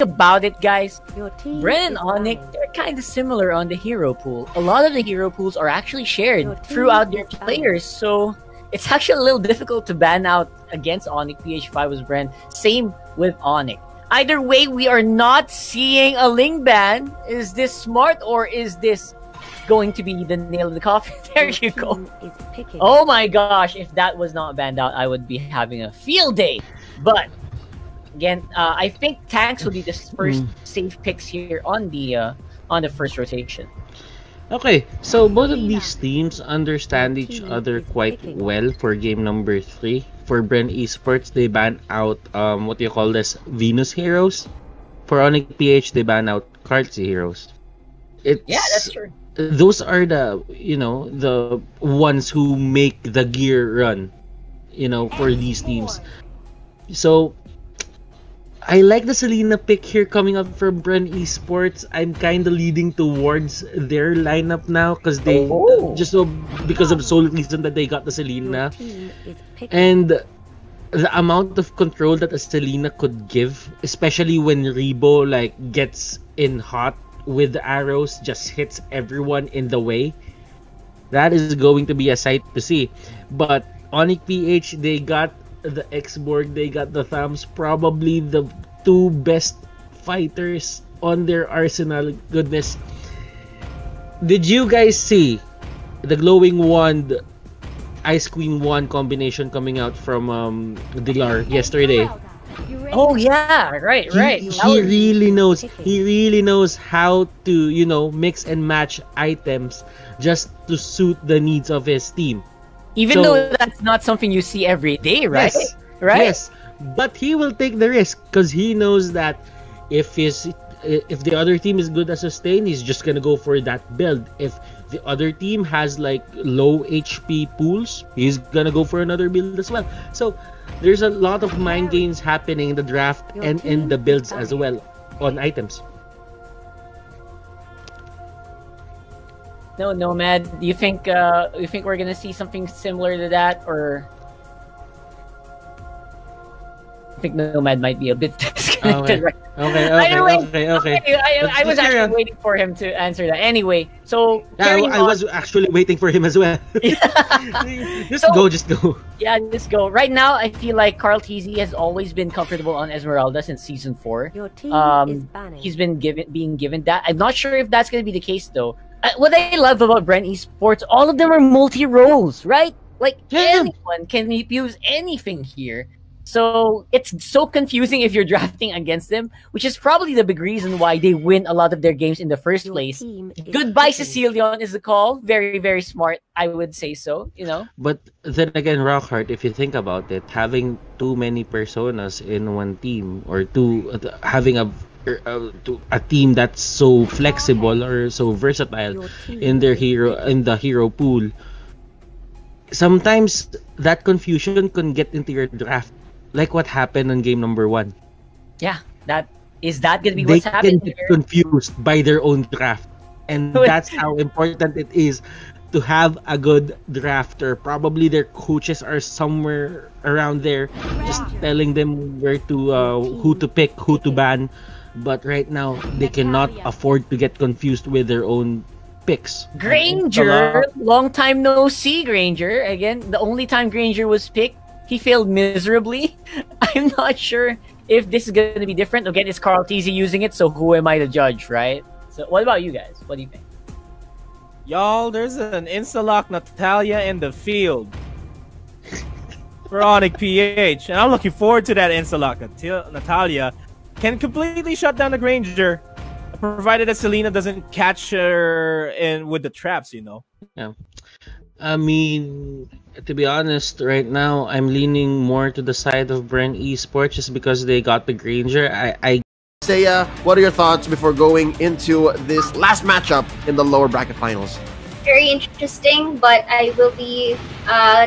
about it, guys, BREN and ONIC, they're kind of similar on the hero pool. A lot of the hero pools are actually shared throughout their players, so it's actually a little difficult to ban out against ONIC PH if I was BREN. Same with ONIC. Either way, we are not seeing a Ling ban. Is this smart, or is this going to be the nail of the coffin? There you go. Oh my gosh, if that was not banned out, I would be having a field day. But again, I think tanks will be the first safe picks here on the first rotation. Okay, so both of these teams understand each other quite well for game number 3. For BREN Esports, they ban out what do you call this? Venus heroes. For ONIC PH, they ban out Kartzy heroes. Yeah, that's true. Those are the the ones who make the gear run, for these teams. So I like the Selena pick here coming up from BREN Esports. I'm kind of leading towards their lineup now because they because of sole reason that they got the Selena, and the amount of control that a Selena could give, especially when Rebo gets in hot with the arrows, just hits everyone in the way. That is going to be a sight to see. But ONIC PH, they got the X-Borg, they got the Thumbs, probably the two best fighters on their arsenal. Goodness. Did you guys see the glowing wand Ice Queen 1 combination coming out from Dilar yesterday? Oh yeah, right. He really knows how to mix and match items just to suit the needs of his team. Even though that's not something you see every day, right? Yes, right. Yes, but he will take the risk because he knows that if the other team is good at sustain, he's just gonna go for that build. If the other team has low HP pools, he's gonna go for another build as well. So there's a lot of mind games happening in the draft and in the builds as well on items. No, Nomad, you think we're gonna see something similar to that, or I think Nomad might be a bit disconnected right now. Okay. I was actually waiting for him to answer that. Anyway, so I was actually waiting for him as well. Just go. Yeah, just go. Right now, I feel like Carl TZ has always been comfortable on Esmeralda since Season 4. He's been being given that. I'm not sure if that's going to be the case, though. What I love about BREN Esports, all of them are multi-roles, right? Anyone can use anything here. So it's so confusing if you're drafting against them, which is probably the big reason why they win a lot of their games in the first place. Goodbye, Cecilion is the call. Very, very smart, I would say so, But then again, Rockhart, if you think about it, having too many personas in one team, or having a team that's so flexible or so versatile in the hero pool, sometimes that confusion can get into your draft. Like what happened on game number 1. Yeah, is that gonna be what's happening? They can get confused by their own draft, and that's how important it is to have a good drafter. Probably their coaches are somewhere around there, just telling them where to who to pick, who to ban. But right now, they cannot afford to get confused with their own picks. Granger, long time no see, Granger. Again, the only time Granger was picked, he failed miserably. I'm not sure if this is going to be different. Again, it's Carl TZ using it, so who am I to judge, right? So what about you guys? What do you think? Y'all, there's an Instalock Natalia in the field for ONIC PH. And I'm looking forward to that Instalock. Natalia can completely shut down the Granger, provided that Selena doesn't catch her in with the traps, Yeah. I mean, to be honest, right now, I'm leaning more to the side of BREN Esports just because they got the Granger. Saya, what are your thoughts before going into this last matchup in the lower bracket finals? Very interesting, but I will be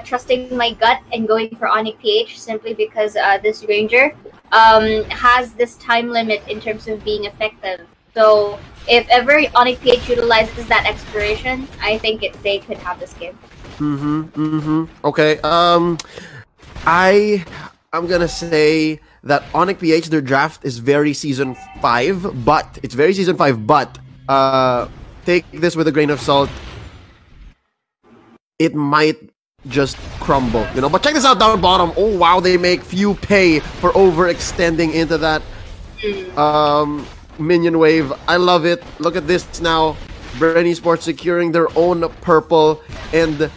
trusting my gut and going for ONIC PH simply because this Granger has this time limit in terms of being effective. So if ever ONIC PH utilizes that expiration, I think they could have this game. Okay. I'm gonna say that ONIC PH, their draft is very Season 5, but it's very Season 5, but take this with a grain of salt. It might just crumble, you know. But check this out down bottom. Oh wow, they make few pay for overextending into that minion wave. I love it. Look at this now. BREN Esports securing their own purple, and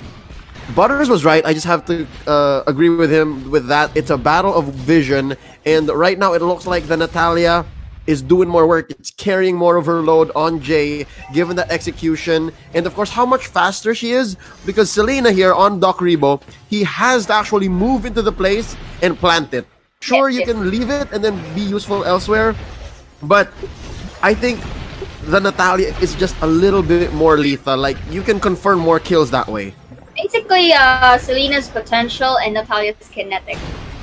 Butters was right. I just have to agree with him with that. It's a battle of vision, and right now it looks like the Natalia is doing more work. It's carrying more of her load on Jay, given that execution, and of course how much faster she is, because Selena here on Doc Rebo, he has to actually move into the place and plant it. Sure, you can leave it and then be useful elsewhere, but I think the Natalia is just a little bit more lethal. Like, you can confirm more kills that way. Basically, Selena's potential and Natalia's kinetic.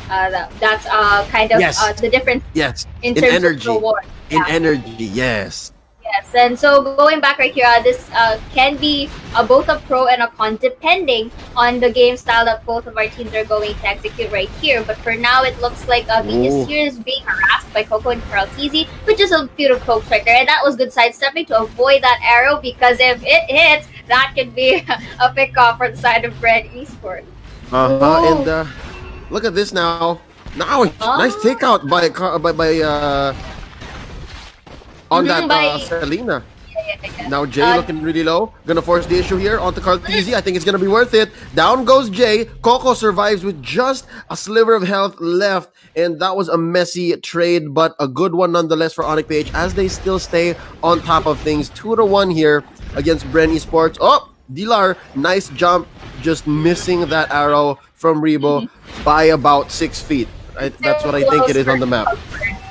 That's kind of the difference. Yes, in terms energy. of reward. In energy, yes. Yes, and so going back right here, this can be both a pro and a con depending on the game style that both of our teams are going to execute right here. But for now, it looks like Venus here is being harassed by Coco and Karltizi, which is a few pokes right there. And that was good sidestepping to avoid that arrow, because if it hits, that could be a pick-off for the side of BREN Esports. And look at this now. Now, nice takeout by on that Selena. Yeah. Now Jay looking really low. Gonna force the issue here onto Karltizi. I think it's gonna be worth it. Down goes Jay. Coco survives with just a sliver of health left. And that was a messy trade, but a good one nonetheless for ONIC PH, as they still stay on top of things. 2-1 here against BREN Esports. Oh, Dilar, nice jump. Just missing that arrow from Rebo by about 6 feet. That's what I think it is on the map.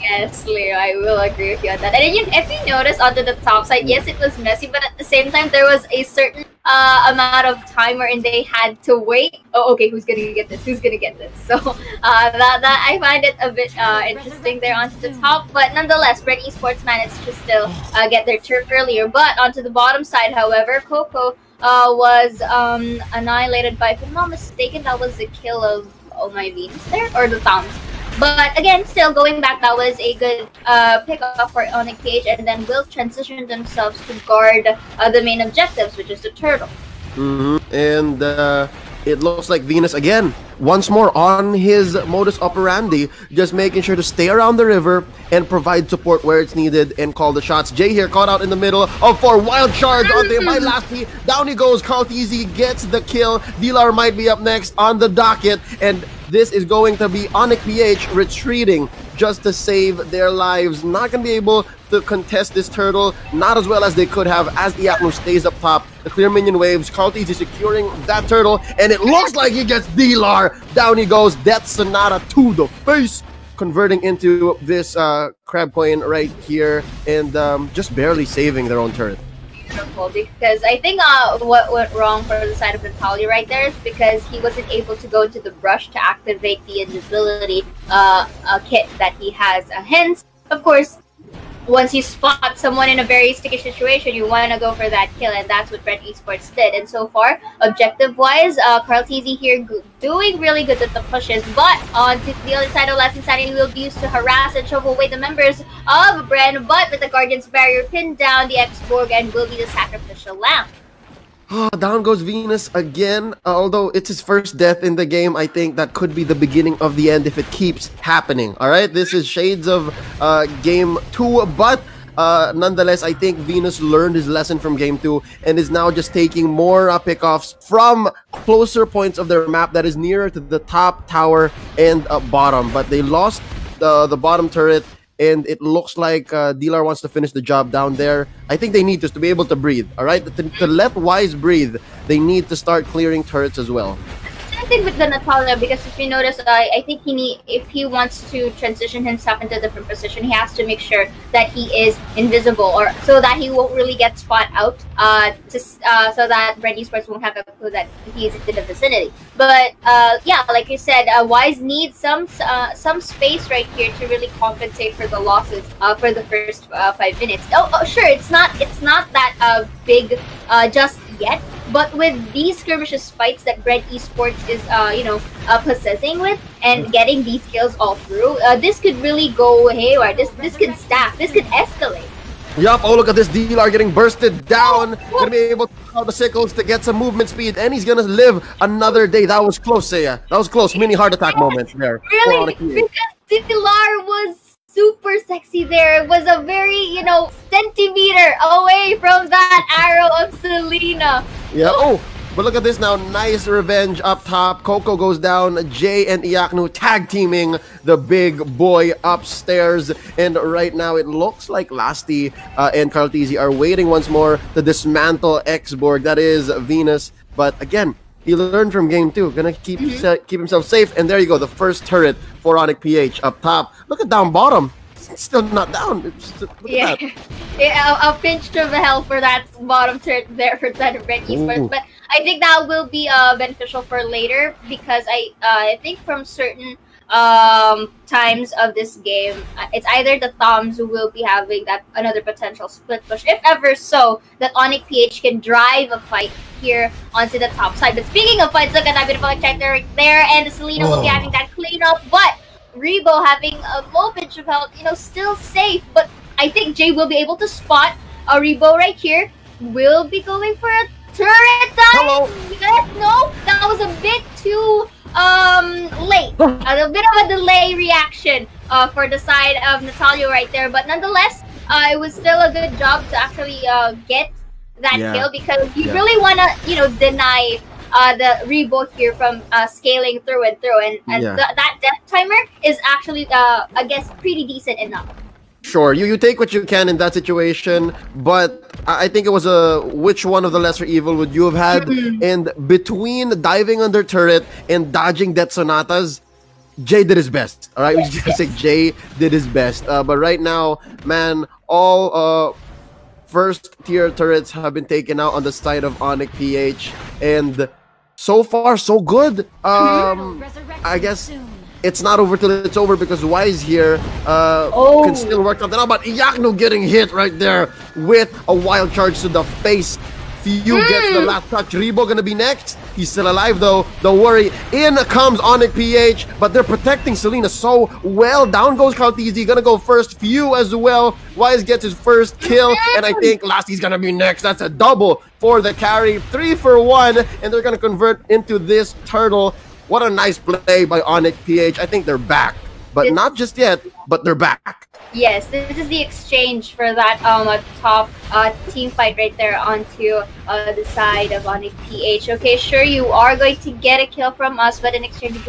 Yes, Leo, I will agree with you on that. And if you notice onto the top side, yes, it was messy, but at the same time, there was a certain amount of time wherein they had to wait. Oh, okay, who's gonna get this? Who's gonna get this? So that I find it a bit interesting there onto the top. But nonetheless, BREN Esports managed to still get their turn earlier. But onto the bottom side, however, Coco was annihilated by, if I'm not mistaken, that was the kill of Venus there, or the Towns. But again, still going back, that was a good pick-up for ONIC PH, and then will transition themselves to guard the main objectives, which is the turtle. And it looks like Venus again, once more on his modus operandi, just making sure to stay around the river and provide support where it's needed and call the shots. Jay here caught out in the middle of 4 wild charge on there by Lasky. Down he goes. Karltizi gets the kill. Dilar might be up next on the docket, and this is going to be ONIC PH retreating just to save their lives. Not going to be able to contest this turtle, not as well as they could have, as Iapno stays up top. The clear minion waves. Karltizi securing that turtle, and it looks like he gets Dilar. Down he goes. Death Sonata to the face, converting into this crab coin right here, and just barely saving their own turret. Beautiful, because I think what went wrong for the side of Natalia right there is because he wasn't able to go into the brush to activate the invisibility kit that he has. Hence, of course, once you spot someone in a very sticky situation, you want to go for that kill, and that's what BREN Esports did. And so far, objective-wise, Karltizi here doing really good at the pushes, but on to the other side of Last Insanity will be used to harass and shove away the members of BREN, but with the Guardian's Barrier pinned down, the X-Borg and will be the sacrificial lamb. Down goes Venus again. Although it's his first death in the game, I think that could be the beginning of the end if it keeps happening. Alright, this is shades of game 2, but nonetheless, I think Venus learned his lesson from game 2 and is now just taking more pickoffs from closer points of their map that is nearer to the top tower and bottom. But they lost the bottom turret, and it looks like Dilar wants to finish the job down there. I think they need to be able to breathe, all right? To let Wise breathe, they need to start clearing turrets as well. Same thing with the Natalia, because if you notice, I think if he wants to transition himself into a different position, he has to make sure that he is invisible, or so that he won't really get spot out, so that BREN Esports won't have a clue that he's in the vicinity. But yeah, like you said, Wise needs some space right here to really compensate for the losses for the first 5 minutes. Oh, sure, it's not that big just yet. But with these skirmishes fights that BREN Esports is, possessing with and getting these kills all through, this could really go haywire. This could stack. This could escalate. Yup, oh look at this, DLR getting bursted down. Gonna be able to call the sickles to get some movement speed, and he's gonna live another day. That was close, Seiya. That was close. Mini heart attack moment there. Really? Because DLR was super sexy there. It was a very, centimeter away from that arrow of Selena. Yeah, oh, but look at this now. Nice revenge up top. Coco goes down. Jay and Iaknu tag teaming the big boy upstairs. And right now it looks like Lasty and Carltese are waiting once more to dismantle X-Borg. That is Venus. But again, he learned from game 2. Gonna keep himself safe. And there you go. The first turret for ONIC PH up top. Look at down bottom. It's still not down. Look at that. Yeah, a pinch of hell for that bottom turret there for BREN Esports. But I think that will be beneficial for later, because I think from certain times of this game, it's either the Toms who will be having that another potential split push, if ever so, that ONIC PH can drive a fight here onto the top side. But speaking of fights, look at that beautiful check right there, and Selena will be having that cleanup, but Rebo having a low pinch of health, still safe. But I think Jay will be able to spot a Rebo right here. Will be going for a turret time. Hello. Yes, no, that was a bit too late. A bit of a delay reaction for the side of Natalia right there. But nonetheless, it was still a good job to actually get that kill, because you really want to, deny the Rebo here from scaling through and through, and that death timer is actually, I guess, pretty decent enough. Sure, you take what you can in that situation, but I think it was which one of the lesser evil would you have had? And between diving under turret and dodging Death Sonatas, Jay did his best. All right, we just say Jay did his best. But right now, man, all first tier turrets have been taken out on the side of ONIC PH, and so far so good. I guess it's not over till it's over, because Wise here can still work something out. But Iaknu getting hit right there with a wild charge to the face. Few gets the last touch. Rebo gonna be next. He's still alive though. Don't worry. In comes ONIC PH, but they're protecting Selena so well. Down goes Carltese. Gonna go first. Few as well. Wise gets his first kill, and I think Lasty's gonna be next. That's a double for the carry. 3 for 1, and they're gonna convert into this turtle. What a nice play by ONIC PH. I think they're back, but not just yet, but they're back. Yes, this is the exchange for that top team fight right there onto the side of ONIC PH. Okay, sure, you are going to get a kill from us, but in exchange,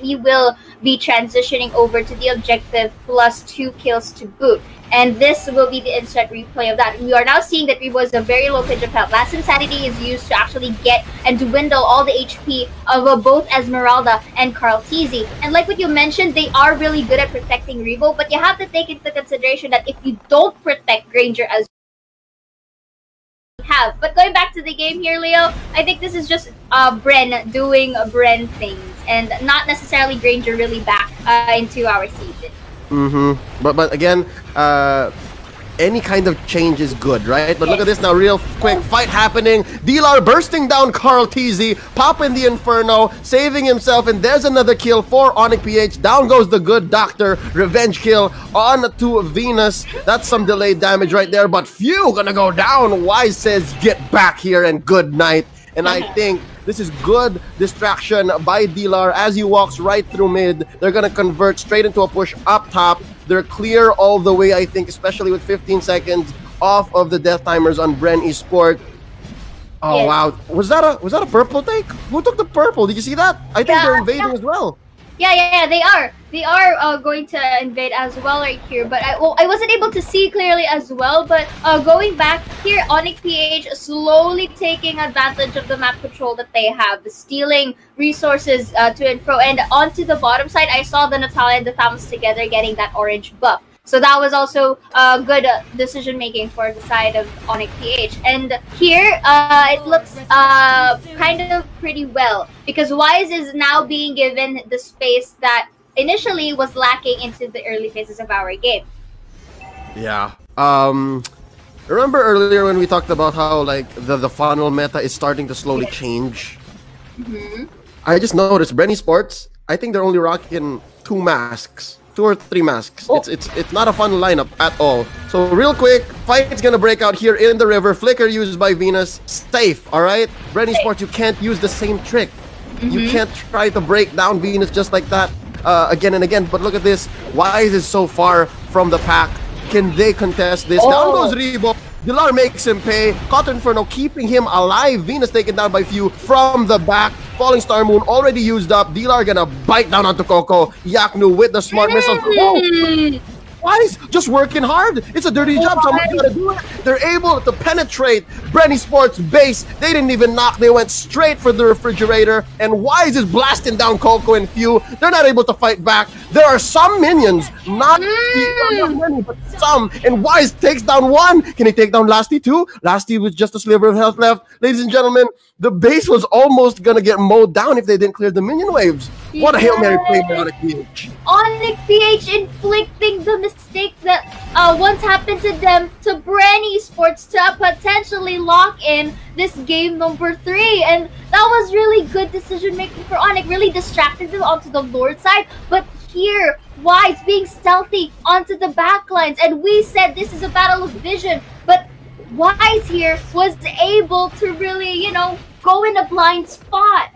we will be transitioning over to the objective plus 2 kills to boot. And this will be the instant replay of that. We are now seeing that Rebo is a very low pitch of health. Last Insanity is used to actually get and dwindle all the HP of both Esmeralda and Carltese. And like what you mentioned, they are really good at protecting Rebo, but you have to take into consideration that if you don't protect Granger as have. But going back to the game here, Leo, I think this is just BREN doing BREN things, and not necessarily Granger really back into our season. But again, any kind of change is good, right? But look at this now, real quick fight happening. DLR bursting down Carltese, popping the Inferno, saving himself, and there's another kill for ONIC PH. Down goes the good doctor, revenge kill on to Venus. That's some delayed damage right there, but Few gonna go down. Wise says, get back here and good night. And I think this is good distraction by DLR as he walks right through mid. They're going to convert straight into a push up top. They're clear all the way, I think, especially with 15 seconds off of the death timers on BREN Esports. Oh, wow. Was that a purple take? Who took the purple? Did you see that? I think they're invading as well. Yeah, they are. They are going to invade as well right here. But I wasn't able to see clearly as well. But going back here, ONIC PH slowly taking advantage of the map control that they have, stealing resources to and fro. And onto the bottom side, I saw the Natalia and the Thomas together getting that orange buff. So that was also good decision making for the side of ONIC PH. And here, it looks kind of pretty well, because Wise is now being given the space that initially was lacking into the early phases of our game. Yeah. Remember earlier when we talked about how like the funnel meta is starting to slowly change? I just noticed BREN ESPORTS, I think they're only rocking 2 masks. 2 or 3 masks. Oh. It's not a fun lineup at all. So real quick, fight's gonna break out here in the river. Flicker used by Venus. Safe, alright? BREN ESPORTS, you can't use the same trick. You can't try to break down Venus just like that again and again. But look at this. Wise is so far from the pack. Can they contest this? Down goes Rebo. Dilar makes him pay. Cotton Inferno keeping him alive. Venus taken down by Few from the back. Falling Star Moon already used up. Dilar gonna bite down onto Coco. Yaknu with the smart missiles. Oh. Wise just working hard. It's a dirty job. Someone's gotta do it. They're able to penetrate BREN ESPORTS base. They didn't even knock. They went straight for the refrigerator. And Wise is blasting down Coco and Few. They're not able to fight back. There are some minions, not many, but some. And Wise takes down 1. Can he take down Lasty too? Lasty with just a sliver of health left. Ladies and gentlemen, the base was almost gonna get mowed down if they didn't clear the minion waves. What a Hail Mary play by ONIC PH. ONIC PH inflicting the mistake that once happened to them to BREN ESPORTS to potentially lock in this game number 3. And that was really good decision making for ONIC, really distracted them onto the Lord side. But here, Wise being stealthy onto the backlines. And we said this is a battle of vision. But Wise here was able to really, you know, go in a blind spot.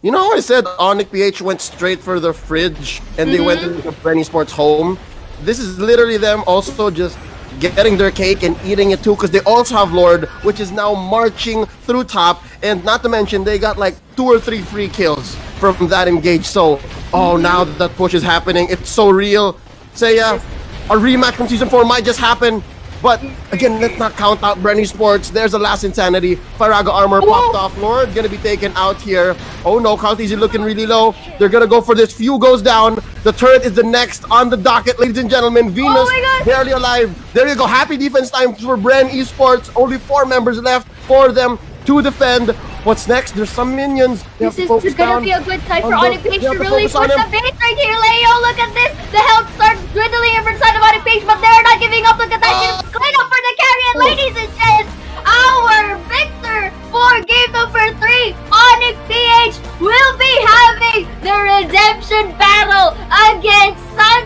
You know how I said ONIC PH went straight for the fridge and they went into BREN ESPORTS home? This is literally them also just getting their cake and eating it too, because they also have Lord, which is now marching through top, and not to mention they got like 2 or 3 free kills from that engage. So, oh, now that push is happening, it's so real. Seiya, a rematch from Season 4 might just happen. But again, let's not count out BREN ESPORTS. There's the last insanity. Firaga armor popped off. Lord gonna be taken out here. Oh no, Kaltizi looking really low. They're gonna go for this. Few goes down. The turret is the next on the docket, ladies and gentlemen. Venus barely alive. There you go. Happy defense time for BREN ESPORTS. Only 4 members left for them to defend. What's next? There's some minions. This is gonna be a good time for ONIC PH to really push the base right here, Leo. Look at this. The health starts dwindling in front of ONIC PH, but they're not giving up. Look at that. Clean up for the carry, and ladies and gents, our victor for game number 3, ONIC PH will be having the redemption battle against Sun